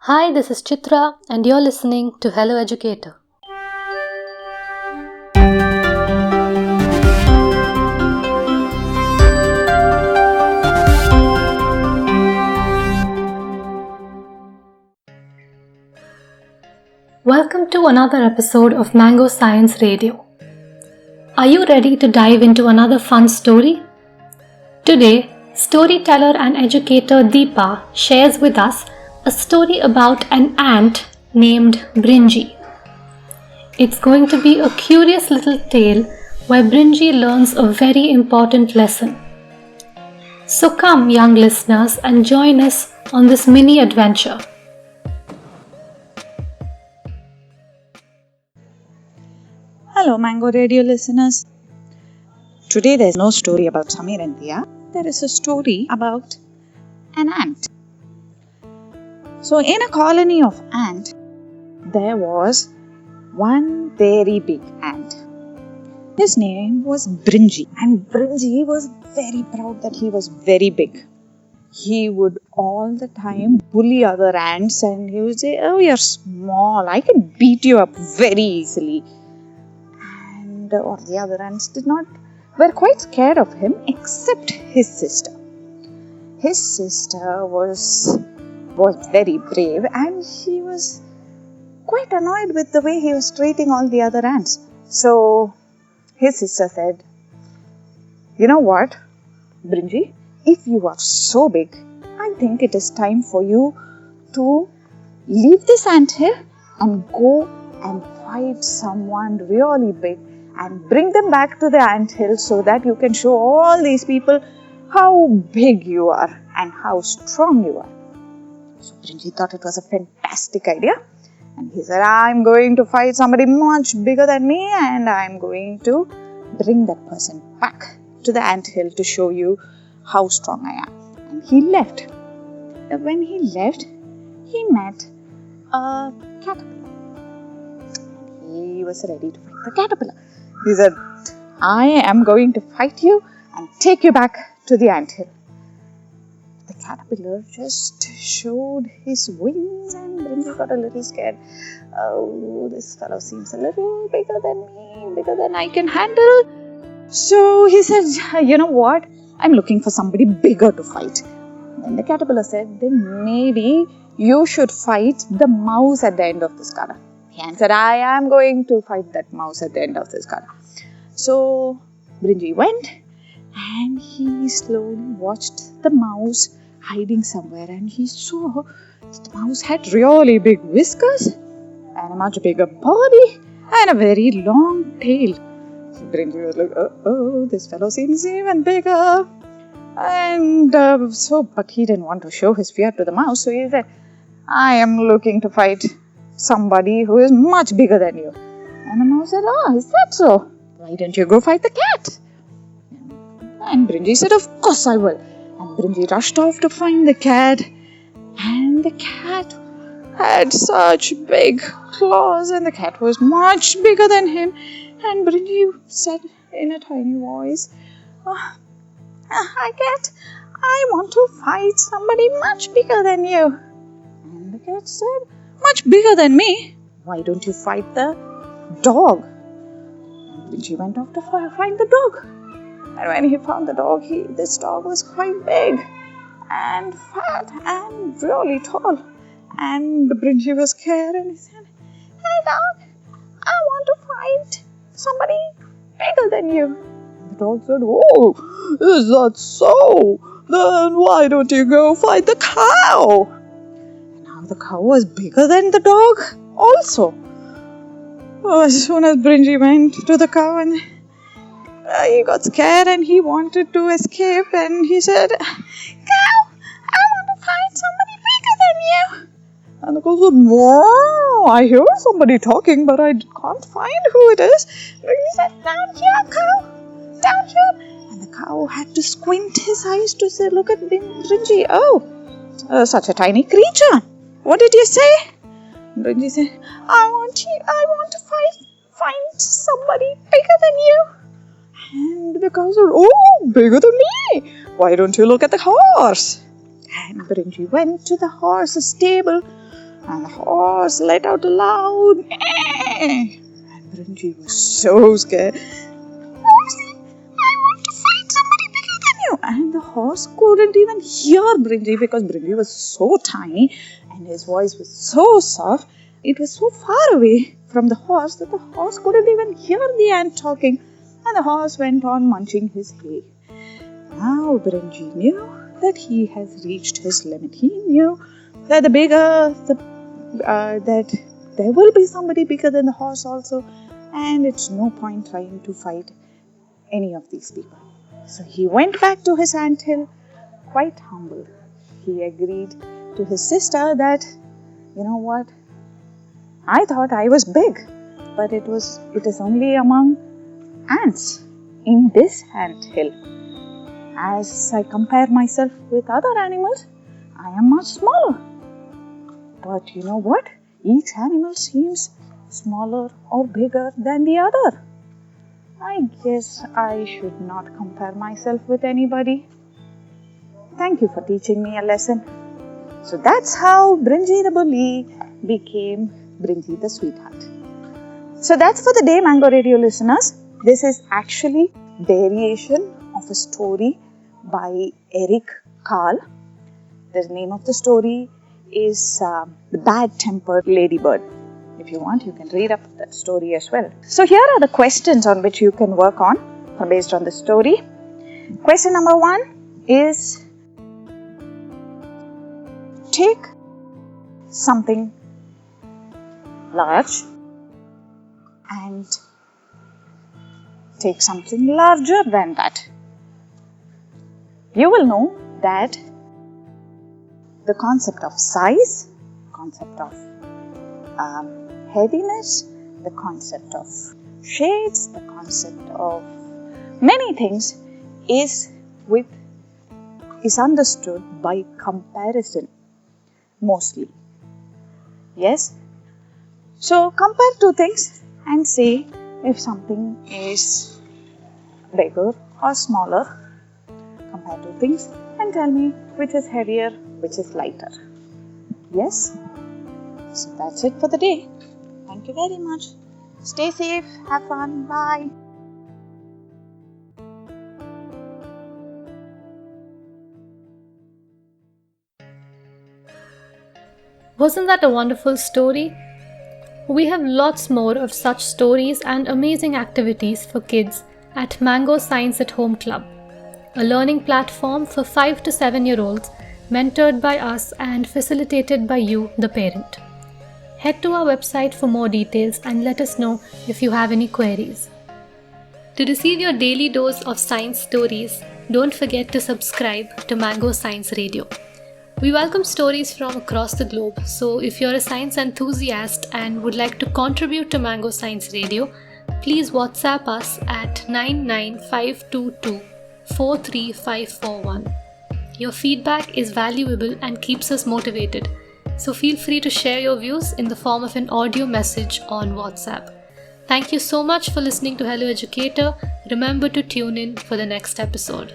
Hi, this is Chitra, and you're listening to Hello Educator. Welcome to another episode of Mango Science Radio. Are you ready to dive into another fun story? Today, storyteller and educator Deepa shares with us a story about an ant named Brinji. It's going to be a curious little tale where Brinji learns a very important lesson. So come, young listeners, and join us on this mini adventure. Hello, Mango Radio listeners. Today there's no story about Samir and Dia. There is a story about an ant. So, in a colony of ants, there was one very big ant. His name was Brinji, and Brinji was very proud that he was very big. He would all the time bully other ants and he would say, "Oh, you're small, I can beat you up very easily." Or the other ants were quite scared of him, except his sister. His sister was very brave, and she was quite annoyed with the way he was treating all the other ants. So his sister said, "You know what, Brinji, if you are so big, I think it is time for you to leave this anthill and go and fight someone really big and bring them back to the anthill so that you can show all these people how big you are and how strong you are." So Brinji thought it was a fantastic idea, and he said, "I'm going to fight somebody much bigger than me, and I'm going to bring that person back to the anthill to show you how strong I am." And he left. When he left, he met a caterpillar. He was ready to fight the caterpillar. He said, "I am going to fight you and take you back to the anthill." The caterpillar just showed his wings, and Brinji got a little scared. "Oh, this fellow seems a little bigger than me, bigger than I can handle." So he said, "You know what? I'm looking for somebody bigger to fight." Then the caterpillar said, "Then maybe you should fight the mouse at the end of this garden." He answered, "I am going to fight that mouse at the end of this garden." So Brinji went, and he slowly watched the mouse hiding somewhere, and he saw that the mouse had really big whiskers and a much bigger body and a very long tail. So Brinji was like, "Oh, this fellow seems even bigger." But he didn't want to show his fear to the mouse, so he said, "I am looking to fight somebody who is much bigger than you." And the mouse said, "Oh, is that so? Why don't you go fight the cat?" And Brinji said, "Of course I will." And Brinji rushed off to find the cat. And the cat had such big claws, and the cat was much bigger than him. And Brinji said in a tiny voice, "Cat, I want to fight somebody much bigger than you." And the cat said, "Much bigger than me? Why don't you fight the dog?" And Brinji went off to find the dog. And when he found the dog, this dog was quite big and fat and really tall. And Brinji was scared, and he said, "Hey dog, I want to fight somebody bigger than you." And the dog said, "Oh, is that so? Then why don't you go fight the cow?" Now the cow was bigger than the dog also. As soon as Brinji went to the cow, and he got scared and he wanted to escape, and he said, "Cow, I want to fight somebody bigger than you." And the cow said, "No, I hear somebody talking, but I can't find who it is." And he said, "Down here, cow, down here." And the cow had to squint his eyes to say, look at Brinji. "Oh, such a tiny creature. What did you say?" Brinji said, I want to find somebody bigger than you." And the cow said, "Oh, bigger than me. Why don't you look at the horse?" And Brinji went to the horse's stable And the horse let out a loud neigh. And Brinji was so scared. "Horsey, I want to fight somebody bigger than you." And the horse couldn't even hear Brinji because Brinji was so tiny and his voice was so soft. It was so far away from the horse that the horse couldn't even hear the ant talking. And the horse went on munching his hay. Now Brinji knew that he has reached his limit. He knew that that there will be somebody bigger than the horse also, and it's no point trying to fight any of these people. So he went back to his anthill quite humble. He agreed to his sister that, you know what, I thought I was big, but it is only among ants in this anthill. As I compare myself with other animals, I am much smaller. But you know what? Each animal seems smaller or bigger than the other. I guess I should not compare myself with anybody. Thank you for teaching me a lesson. So that's how Brinji the bully became Brinji the sweetheart. So that's for the day, Mango Radio listeners. This is actually variation of a story by Eric Carle. The name of the story is The Bad-Tempered Ladybird. If you want, you can read up that story as well. So here are the questions on which you can work on based on the story. Question number 1 is, take something large and take something larger than that. You will know that the concept of size, concept of heaviness, the concept of shades, the concept of many things is understood by comparison mostly. Yes? So compare two things and say if something is bigger or smaller. Compare two things and tell me which is heavier, which is lighter. Yes? So that's it for the day. Thank you very much. Stay safe, have fun, bye. Wasn't that a wonderful story? We have lots more of such stories and amazing activities for kids at Mango Science at Home Club, a learning platform for 5 to 7-year-olds mentored by us and facilitated by you, the parent. Head to our website for more details and let us know if you have any queries. To receive your daily dose of science stories, don't forget to subscribe to Mango Science Radio. We welcome stories from across the globe, so if you're a science enthusiast and would like to contribute to Mango Science Radio, please WhatsApp us at 99522 43541. Your feedback is valuable and keeps us motivated, so feel free to share your views in the form of an audio message on WhatsApp. Thank you so much for listening to Hello Educator. Remember to tune in for the next episode.